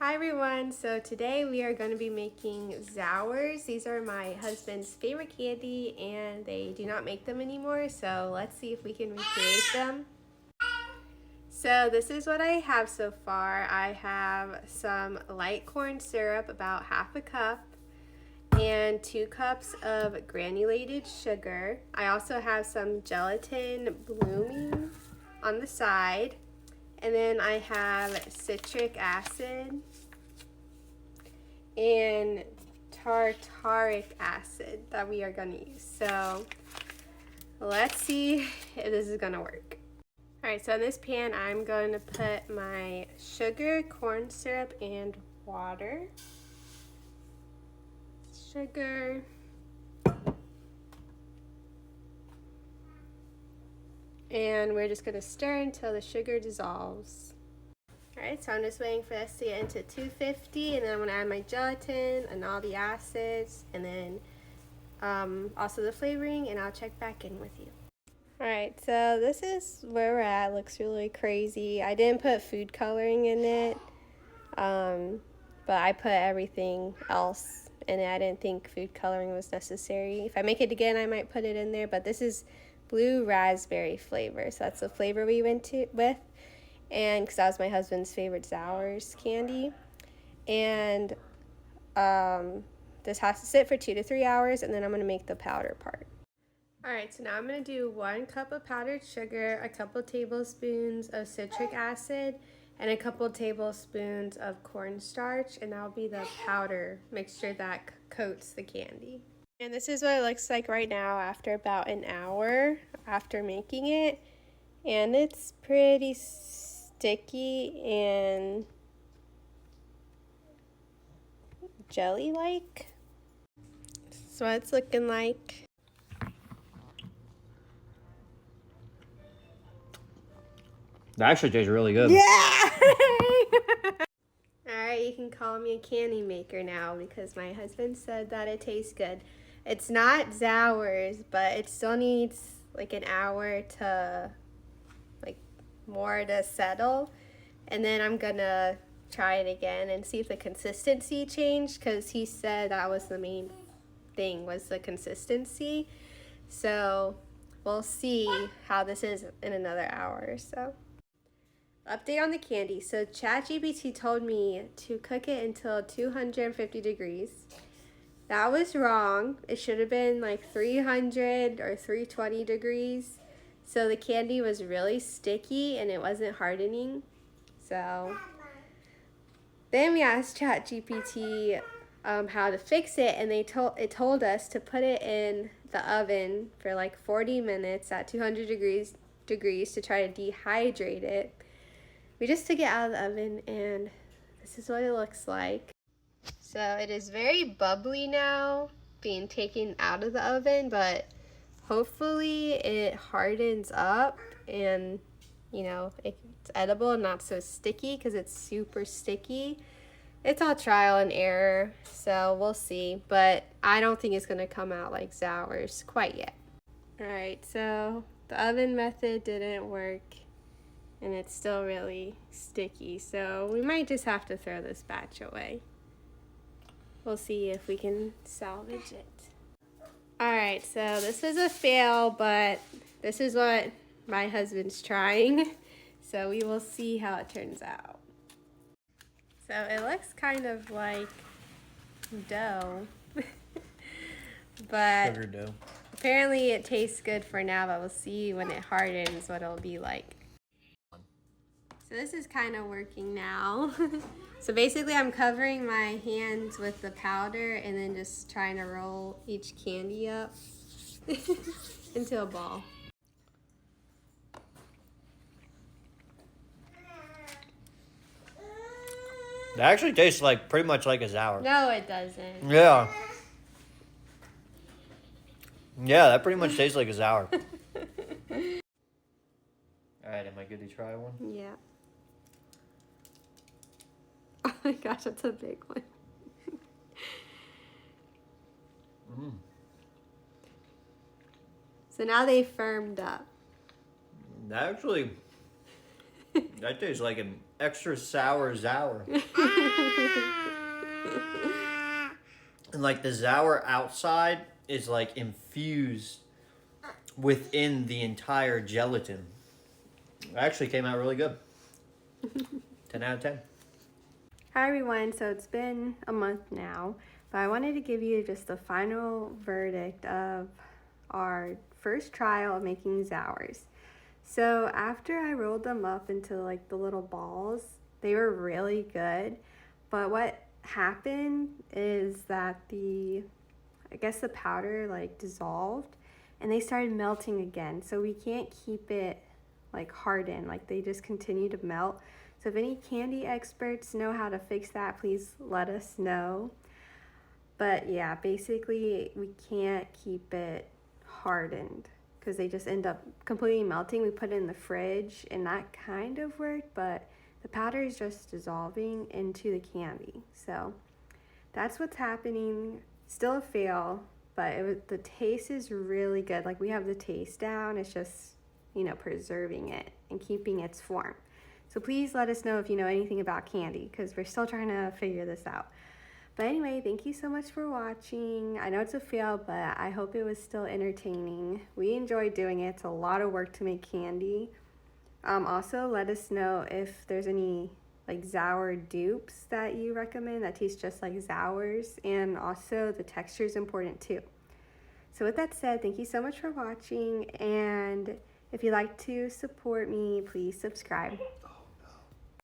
Hi everyone, so today we are going to be making Zours. These are my husband's favorite candy and they do not make them anymore, so let's see if we can recreate them. So this is what I have so far. I have some light corn syrup, about half a cup, and 2 cups of granulated sugar. I also have some gelatin blooming on the side. And then I have citric acid and tartaric acid that we are going to use. So let's see if this is going to work. Alright, so in this pan I'm going to put my sugar, corn syrup, and water. Sugar. And we're just going to stir until the sugar dissolves. Alright, so I'm just waiting for this to get into 250, and then I'm going to add my gelatin and all the acids, and then also the flavoring, and I'll check back in with you. Alright, so this is where we're at. It looks really crazy. I didn't put food coloring in it, but I put everything else in it. I didn't think food coloring was necessary. If I make it again, I might put it in there, but this is blue raspberry flavor, so that's the flavor we went with, and because that was my husband's favorite Zours candy. And this has to sit for 2 to 3 hours, and then I'm going to make the powder part. Alright, so now I'm going to do 1 cup of powdered sugar, a couple tablespoons of citric acid, and a couple tablespoons of cornstarch, and that'll be the powder mixture that coats the candy. And this is what it looks like right now after about an hour after making it. And it's pretty sticky and jelly-like. That's what it's looking like. That actually tastes really good. Yeah! Alright, you can call me a candy maker now because my husband said that it tastes good. It's not Zours, but it still needs like an hour to more to settle. And then I'm gonna try it again and see if the consistency changed, because he said that was the main thing, was the consistency. So we'll see how this is in another hour or so. Update on the candy. So ChatGPT told me to cook it until 250 degrees. That was wrong. It should have been like 300 or 320 degrees. So the candy was really sticky and it wasn't hardening. So then we asked ChatGPT how to fix it, and it told us to put it in the oven for like 40 minutes at 200 degrees to try to dehydrate it. We just took it out of the oven, and this is what it looks like. So it is very bubbly now, being taken out of the oven, but hopefully it hardens up and, you know, it's edible and not so sticky, because it's super sticky. It's all trial and error, so we'll see, but I don't think it's going to come out like Zours quite yet. Alright, so the oven method didn't work, and it's still really sticky, so we might just have to throw this batch away. We'll see if we can salvage it. Alright, so this is a fail, but this is what my husband's trying, so we will see how it turns out. So it looks kind of like dough, but Sugar dough. apparently it tastes good for now, but we'll see when it hardens what it'll be like. So this is kind of working now. So basically I'm covering my hands with the powder and then just trying to roll each candy up into a ball. That actually tastes like pretty much like a Zour. No, it doesn't. Yeah. Yeah, that pretty much tastes like a Zour. Alright, am I good to try one? Yeah. Oh my gosh, that's a big one. So now they firmed up. That actually, that tastes like an extra sour Zour. And like the Zour outside is like infused within the entire gelatin. It actually came out really good. 10 out of 10. Hi everyone, so it's been a month now, but I wanted to give you just the final verdict of our first trial of making Zours. So after I rolled them up into like the little balls, they were really good, but what happened is that the powder like dissolved and they started melting again, so we can't keep it like hardened, like they just continue to melt. So if any candy experts know how to fix that, please let us know. But yeah, basically we can't keep it hardened because they just end up completely melting. We put it in the fridge and that kind of worked, but the powder is just dissolving into the candy. So that's what's happening. Still a fail, but the taste is really good. Like we have the taste down. It's just, preserving it and keeping its form. So please let us know if you know anything about candy because we're still trying to figure this out. But anyway, thank you so much for watching. I know it's a fail, but I hope it was still entertaining. We enjoyed doing it. It's a lot of work to make candy. Also, let us know if there's any like Zour dupes that you recommend that taste just like Zours, and also the texture is important too. So with that said, thank you so much for watching, and if you'd like to support me, please subscribe.